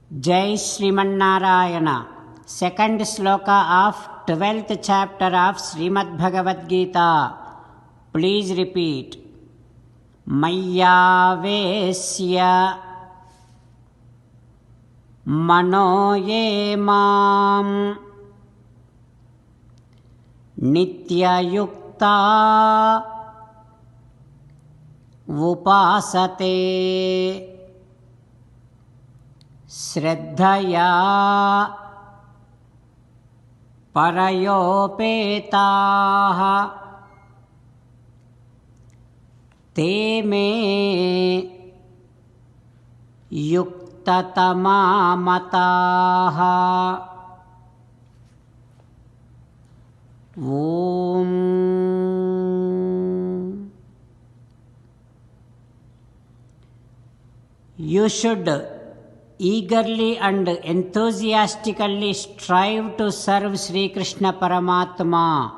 Jai Srimanarayana. Second sloka of 12th chapter of Srimad Bhagavad Gita. Please repeat. Mayyavesya mano ye mam nityayukta upasate श्रद्धया परयोपेताः ते मे युक्ततमा मताः। ॐ You should eagerly and enthusiastically strive to serve Sri Krishna Paramatma.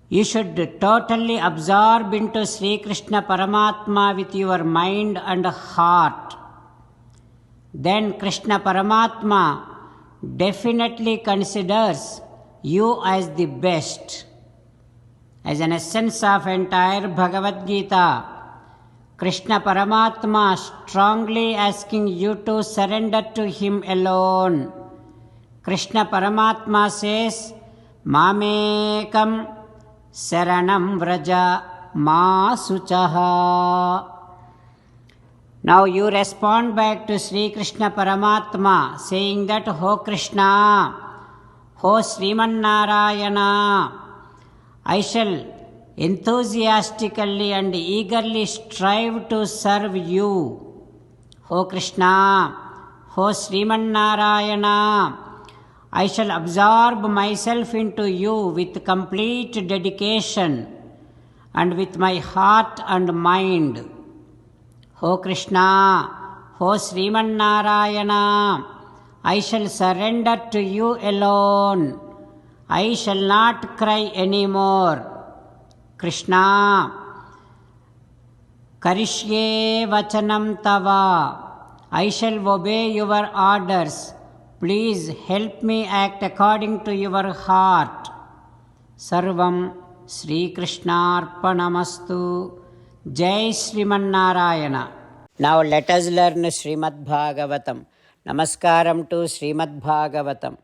You should totally absorb into Sri Krishna Paramatma with your mind and heart. Then Krishna Paramatma definitely considers you as the best. As an essence of entire Bhagavad Gita, Krishna Paramatma strongly asking you to surrender to Him alone. Krishna Paramatma says, Mamekam Saranam Vraja Ma Suchaha. Now you respond back to Sri Krishna Paramatma saying that, Ho Krishna, Ho Srimanarayana, I shall enthusiastically and eagerly strive to serve you. O Krishna, O Srimanarayana, I shall absorb myself into you with complete dedication and with my heart and mind. O Krishna, O Srimanarayana, I shall surrender to you alone. I shall not cry anymore. Krishna, Karishye Vachanam Tava, I shall obey your orders. Please help me act according to your heart. Sarvam Sri Krishnarpanamastu. Jai Srimanarayana. Now let us learn Srimad Bhagavatam. Namaskaram to Srimad Bhagavatam.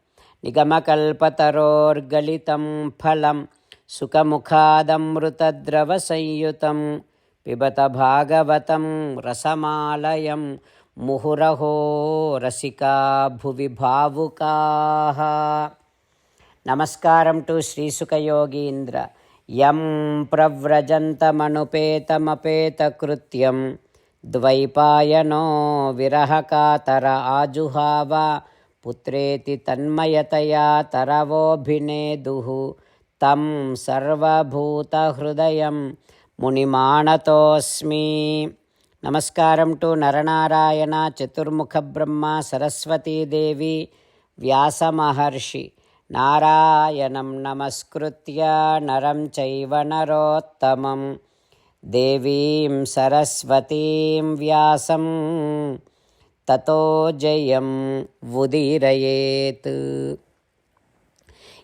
Nigamakalpataror galitam phalam सुखमुखादमृतद्रवसंयुतं पिबत भागवतं रसमालयं मुहुरहो रसिका भुवि भावुकाः. नमस्कारं to श्रीसुखयोगीन्द्र. यं प्रव्रजन्तमनुपेतमपेतकृत्यं द्वैपायनो विरहकातर आजुहाव पुत्रेति तन्मयतया तरवोऽभिनेदुः तं सर्वभूतहृदयं मुनिमानतोऽस्मि. नमस्कारं to Narnarayan चतुर्मुखब्रह्म Saraswati Devi व्यासमहर्षि. नारायणं नमस्कृत्य नरं चैव नरोत्तमं देवीं सरस्वतीं व्यासं ततो जयं उदीरयेत्.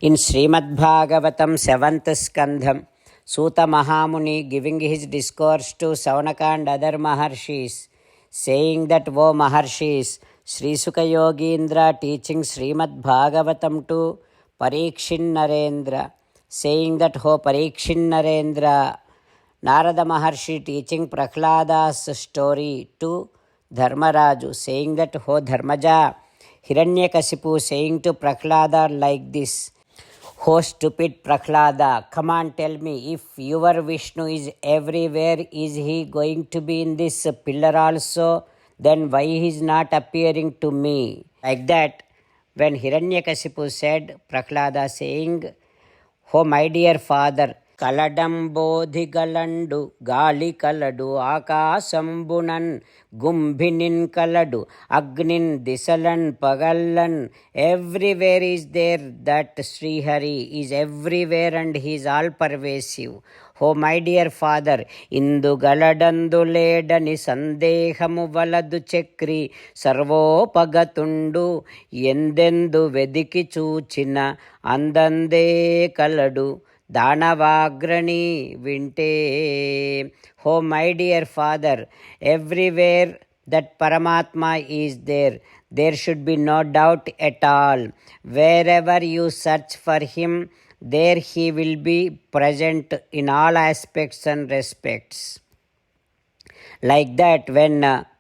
In Srimad Bhagavatam 7th Skandham, Suta Mahamuni giving his discourse to Saunaka and other Maharshis, saying that, O Maharshis, Sri Sukha Yogindra teaching Srimad Bhagavatam to Parikshin Narendra, saying that, O Parikshin Narendra, Narada Maharshi teaching Prahlada's story to Dharmaraju, saying that, O Dharmaja, Hiranyakasipu saying to Prahlada like this, O stupid Prahlada, come on, tell me, if your Vishnu is everywhere, is he going to be in this pillar also? Then why he is not appearing to me? Like that, when Hiranyakasipu said, Prahlada saying, O my dear father, కలడంబోధిగలండు గాలి కలడు ఆకాశంబునన్ గుంభినిన్ కలడు అగ్నిన్ దిశలన్ పగల్లన్. Everywhere is there that Srihari is everywhere and he is all pervasive. Oh my dear father, ఇందుగలడందులేడని సందేహము వలదు చక్రి, సర్వోపగతుండు ఎందెందు వెదికి చూచిన అందందే కలడు దానవాగ్రణి వింటే. Oh my dear father, everywhere that Paramatma is there. There should be no doubt at all. Wherever you search for him, there he will be present in all aspects and respects. Like that, when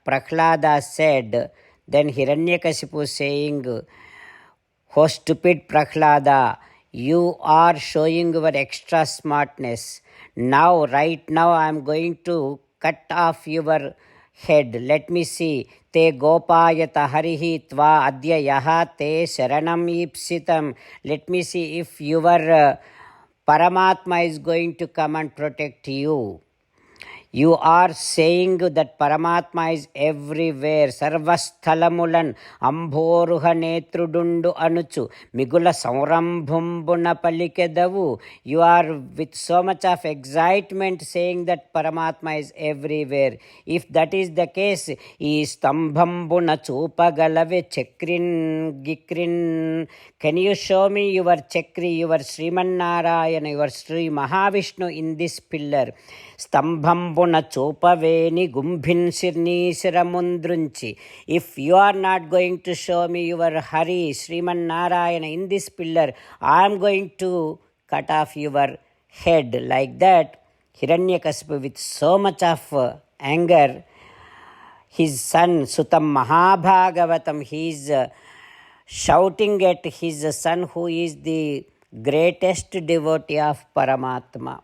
Prahlada said, then Hiranyakasipu saying, "Oh stupid Prahlada, you are showing your extra smartness. Now, right now, I am going to cut off your head. Let me see. Te gopayata harihi tva adya yaha te sharanam ipsitam." Let me see if your Paramatma is going to come and protect you. You are saying that Paramatma is everywhere. Sarvasthalamulan ambhoruha netrudundu anuchu migula saurambhumbuna palikedavu. You are with so much of excitement saying that Paramatma is everywhere. If that is the case, ee stambhambuna chupagalave chakrin gikrin. Can you show me your chakri, your Srimannarayana, your Sri Mahavishnu in this pillar? స్తంభంబున చూపవేని గుంభిన్సిర్నీశిరముంద్రుంచి. If you are not going to show me your Hari, Srimannarayana in this pillar, I am going to cut off your head. Like that, Hiranyakasipu, with so much of anger, his son Sutam Mahabhagavatam, he is shouting at his son who is the greatest devotee of Paramatma.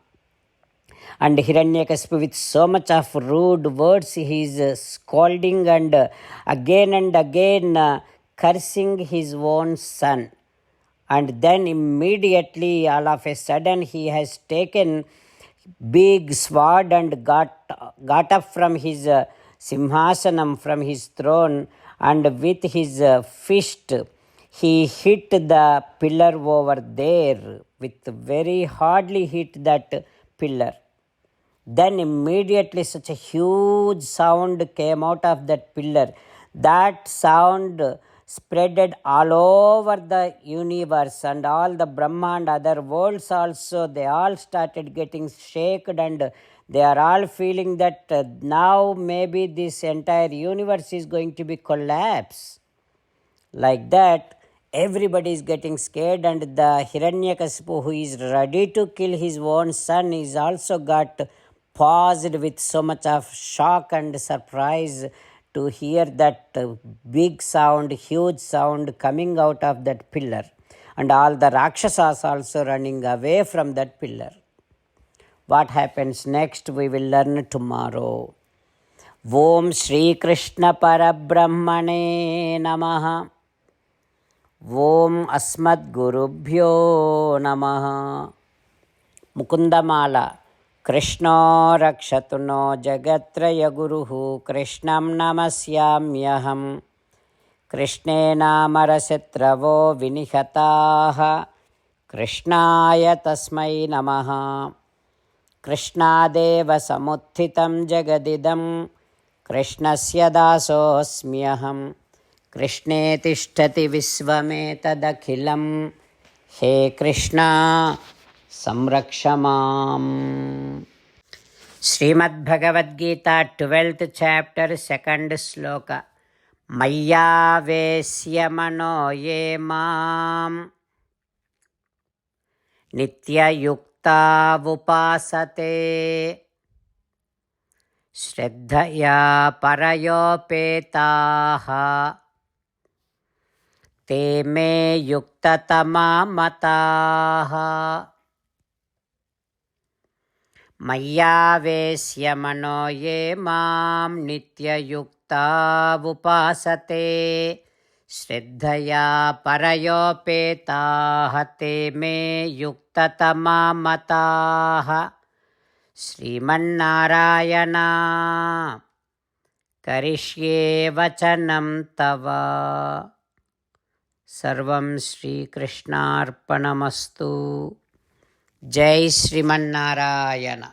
And Hiranyakasipu, with so much of rude words, he is scolding and again cursing his own son. And then immediately, all of a sudden, he has taken big sword and got up from his simhasanam, from his throne, and with his fist, he hit the pillar over there, with very hardly hit that pillar. Then immediately such a huge sound came out of that pillar. That sound spreaded all over the universe, and all the Brahma and other worlds also, they all started getting shaken, and they are all feeling that now maybe this entire universe is going to be collapsed. Like that, everybody is getting scared, and the Hiranyakasipu, who is ready to kill his own son, is also got paused with so much of shock and surprise to hear that big sound, huge sound coming out of that pillar, and all the Rakshasas also running away from that pillar. What happens next, we will learn tomorrow. Om Shri Krishna Parabrahmane Namaha. Om Asmadgurubhyo Namaha. Mukundamala. Krishno rakshatu no jagatraya guruhu Krishnam namasyamyaham. Krishne namarasyatravo vinihataha Krishnaya tasmai namaha. Krishnadeva samuthitam jagadidam Krishnasya dasosmyaham. Krishne tishtati visvametadakhilam. He Krishna సంరక్షమాం. శ్రీమద్భగవద్గీత 12th chapter 2nd శ్లోక. మయ్యావేశ్య మనో యే మాం నిత్యయుక్తా ఉపాసతే శ్రద్ధయా పరయోపేతాః తే మే యుక్తతమా మతాః. మయ్యావేశ్య మనో యే మాం నిత్యయుక్తా ఉపాసతే శ్రద్ధయా పరయోపేతాః తే మే యుక్తతమా మతాః. శ్రీమన్నారాయణ కరిష్యే వచనం తవ. సర్వం శ్రీకృష్ణార్పణమస్తు. జై శ్రీమన్నారాయణ.